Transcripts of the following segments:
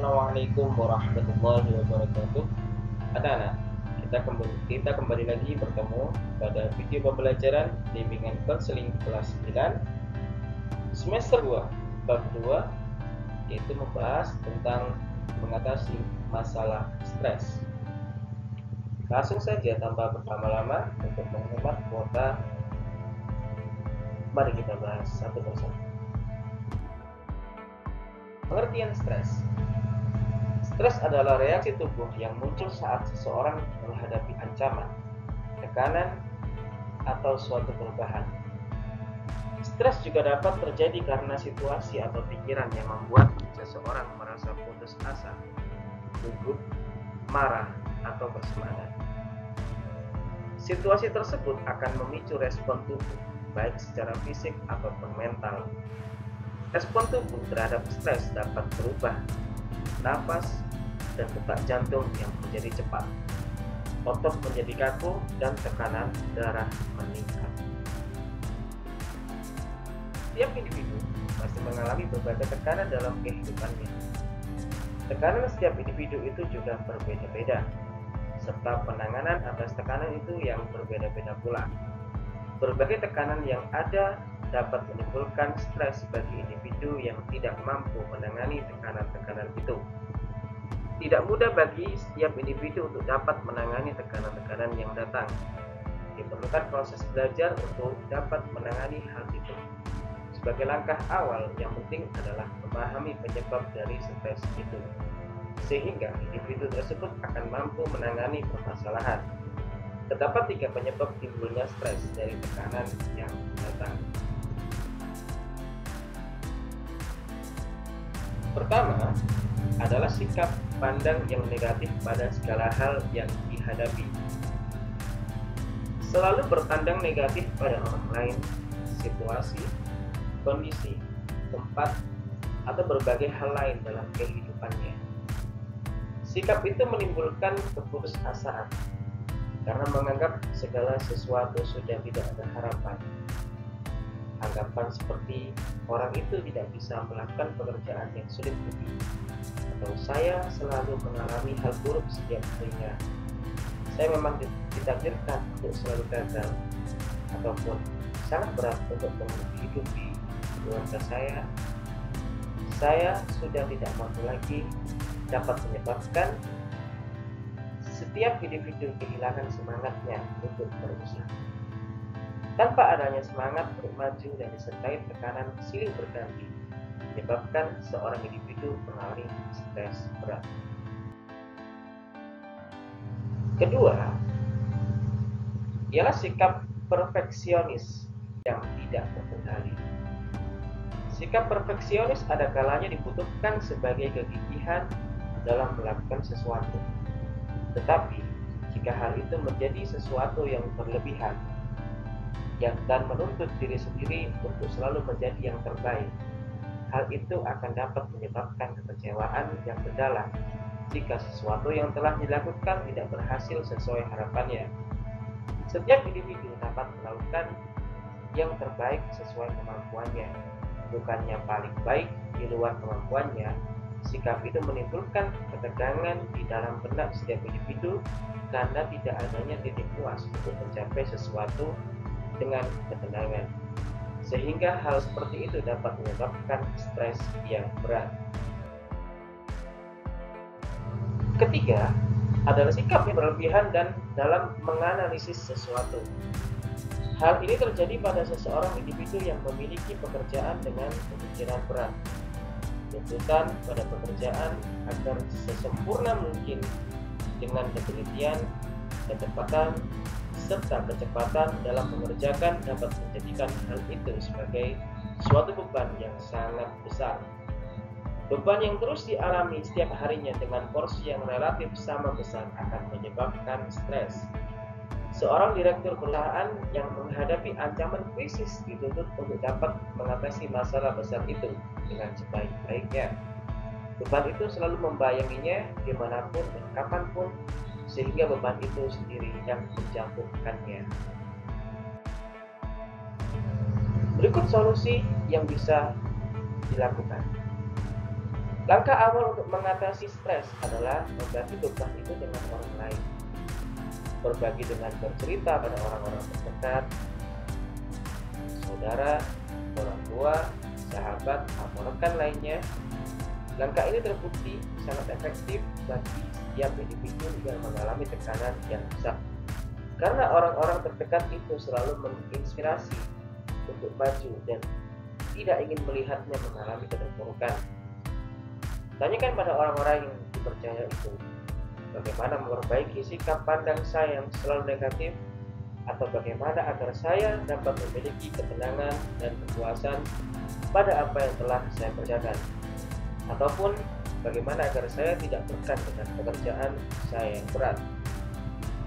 Assalamualaikum warahmatullahi wabarakatuh. Anak-anak, kita kembali lagi bertemu pada video pembelajaran bimbingan konseling kelas 9 semester 2 bab 2, yaitu membahas tentang mengatasi masalah stres. Langsung saja tanpa berlama-lama untuk menghemat kuota, mari kita bahas satu persatu. Pengertian stres. Stres adalah reaksi tubuh yang muncul saat seseorang menghadapi ancaman, tekanan, atau suatu perubahan. Stres juga dapat terjadi karena situasi atau pikiran yang membuat seseorang merasa putus asa, gugup, marah, atau bersemangat. Situasi tersebut akan memicu respon tubuh, baik secara fisik ataupun mental. Respon tubuh terhadap stres dapat berubah, napas dan detak jantung yang menjadi cepat, otot menjadi kaku, dan tekanan darah meningkat. Setiap individu pasti mengalami berbagai tekanan dalam kehidupannya. Tekanan setiap individu itu juga berbeda-beda, serta penanganan atas tekanan itu yang berbeda-beda pula. Berbagai tekanan yang ada dapat menimbulkan stres bagi individu yang tidak mampu menangani tekanan-tekanan itu. Tidak mudah bagi setiap individu untuk dapat menangani tekanan-tekanan yang datang. Diperlukan proses belajar untuk dapat menangani hal itu. Sebagai langkah awal, yang penting adalah memahami penyebab dari stres itu, sehingga individu tersebut akan mampu menangani permasalahan. Terdapat 3 penyebab timbulnya stres dari tekanan yang datang. Pertama adalah sikap pandang yang negatif pada segala hal yang dihadapi. Selalu berpandang negatif pada orang lain, situasi, kondisi, tempat, atau berbagai hal lain dalam kehidupannya. Sikap itu menimbulkan keputusasaan karena menganggap segala sesuatu sudah tidak ada harapan. Anggapan seperti orang itu tidak bisa melakukan pekerjaan yang sulit bagi, atau saya selalu mengalami hal buruk setiap harinya, saya memang ditakdirkan untuk selalu gagal, ataupun sangat berat untuk menghidupi keluarga saya sudah tidak mampu lagi, dapat menyebabkan setiap individu kehilangan semangatnya untuk berusaha. Tanpa adanya semangat untuk maju dan disertai tekanan silih berganti, menyebabkan seorang individu mengalami stres berat. Kedua, ialah sikap perfeksionis yang tidak terkendali. Sikap perfeksionis ada kalanya dibutuhkan sebagai kegigihan dalam melakukan sesuatu. Tetapi, jika hal itu menjadi sesuatu yang berlebihan, dan menuntut diri sendiri untuk selalu menjadi yang terbaik, hal itu akan dapat menyebabkan kekecewaan yang mendalam jika sesuatu yang telah dilakukan tidak berhasil sesuai harapannya. Setiap individu dapat melakukan yang terbaik sesuai kemampuannya, bukannya paling baik di luar kemampuannya. Sikap itu menimbulkan ketegangan di dalam benak setiap individu karena tidak adanya titik puas untuk mencapai sesuatu dengan ketenangan, sehingga hal seperti itu dapat menyebabkan stres yang berat. Ketiga adalah sikap yang berlebihan dan dalam menganalisis sesuatu. Hal ini terjadi pada seseorang individu yang memiliki pekerjaan dengan pemikiran berat, tuntutan pada pekerjaan agar sesempurna mungkin dengan ketelitian, kecepatan, serta kecepatan dalam mengerjakan dapat menjadikan hal itu sebagai suatu beban yang sangat besar. Beban yang terus dialami setiap harinya dengan porsi yang relatif sama besar akan menyebabkan stres. Seorang direktur perusahaan yang menghadapi ancaman krisis dituntut untuk dapat mengatasi masalah besar itu dengan sebaik-baiknya. Beban itu selalu membayanginya dimanapun dan kapanpun, sehingga beban itu sendiri yang menjatuhkannya. Berikut solusi yang bisa dilakukan. Langkah awal untuk mengatasi stres adalah membagi beban itu dengan orang lain. Berbagi dengan bercerita pada orang-orang terdekat, saudara, orang tua, sahabat, atau rekan lainnya. Langkah ini terbukti sangat efektif bagi setiap individu yang mengalami tekanan yang besar. Karena orang-orang terdekat itu selalu menginspirasi untuk maju dan tidak ingin melihatnya mengalami keterpurukan. Tanyakan pada orang-orang yang dipercaya itu, bagaimana memperbaiki sikap pandang saya yang selalu negatif, atau bagaimana agar saya dapat memiliki ketenangan dan kepuasan pada apa yang telah saya kerjakan, ataupun bagaimana agar saya tidak tekan dengan pekerjaan saya yang berat.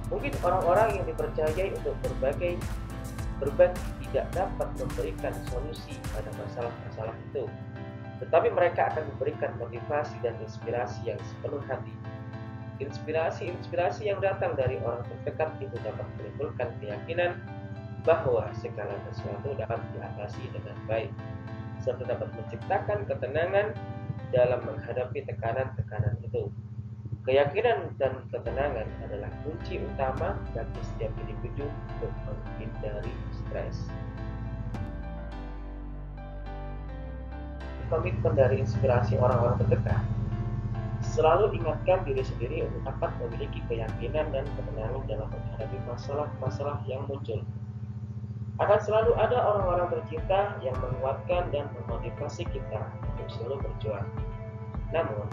Mungkin orang-orang yang dipercayai untuk berbagi tidak dapat memberikan solusi pada masalah-masalah itu, tetapi mereka akan memberikan motivasi dan inspirasi yang sepenuh hati. Inspirasi yang datang dari orang terdekat itu dapat menimbulkan keyakinan bahwa segala sesuatu dapat diatasi dengan baik, serta dapat menciptakan ketenangan dalam menghadapi tekanan-tekanan itu. Keyakinan dan ketenangan adalah kunci utama bagi setiap individu untuk menghindari stres. Komitmen dari inspirasi orang-orang terdekat. Selalu ingatkan diri sendiri untuk dapat memiliki keyakinan dan ketenangan dalam menghadapi masalah-masalah yang muncul. Akan selalu ada orang-orang tercinta yang menguatkan dan memotivasi kita untuk selalu berjuang. Namun,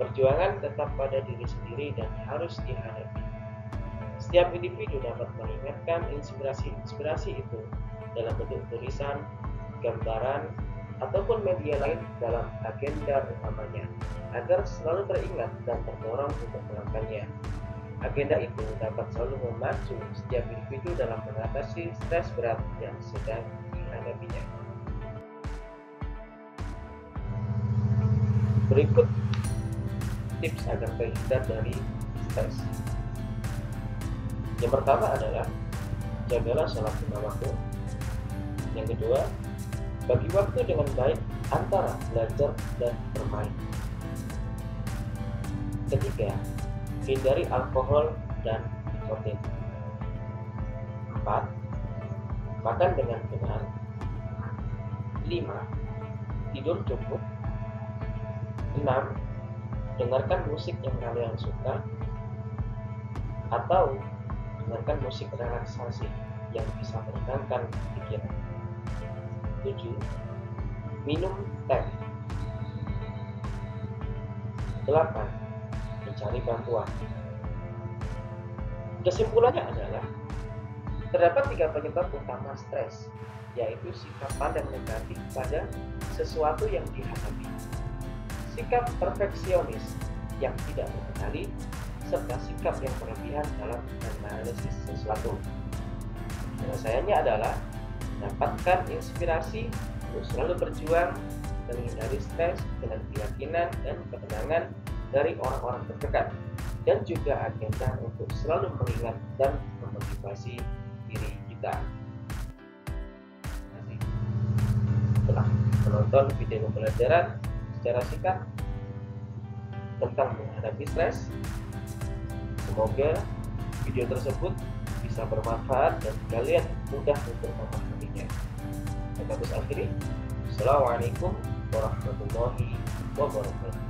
perjuangan tetap pada diri sendiri dan harus dihadapi. Setiap individu dapat mengingatkan inspirasi itu dalam bentuk tulisan, gambaran, ataupun media lain dalam agenda utamanya, agar selalu teringat dan terdorong untuk melakukannya. Agenda itu dapat selalu memacu setiap individu dalam mengatasi stres berat yang sedang dihadapinya. Berikut tips agar terhindar dari stres. Yang pertama adalah jagalah sholat lima waktu. Yang kedua, bagi waktu dengan baik antara belajar dan bermain. Ketiga, hindari alkohol dan nikotin. 4. Makan dengan benar. 5. Tidur cukup. 6. Dengarkan musik yang kalian suka, atau dengarkan musik relaksasi yang bisa menenangkan pikiran. 7. Minum teh. 8. Mencari bantuan. Kesimpulannya adalah terdapat 3 penyebab utama stres, yaitu sikap pandang negatif pada sesuatu yang dihadapi, sikap perfeksionis yang tidak berkendali, serta sikap yang berlebihan dalam menganalisis sesuatu. Penyelesaiannya adalah dapatkan inspirasi untuk selalu berjuang menghindari stres dengan keyakinan dan ketenangan dari orang-orang terdekat, dan juga agenda untuk selalu mengingat dan memotivasi diri kita. Setelah menonton video pembelajaran secara singkat tentang menghadapi stres, semoga video tersebut bisa bermanfaat dan kalian mudah untuk memahaminya. Saya Agus akhiri. Assalamualaikum warahmatullahi wabarakatuh.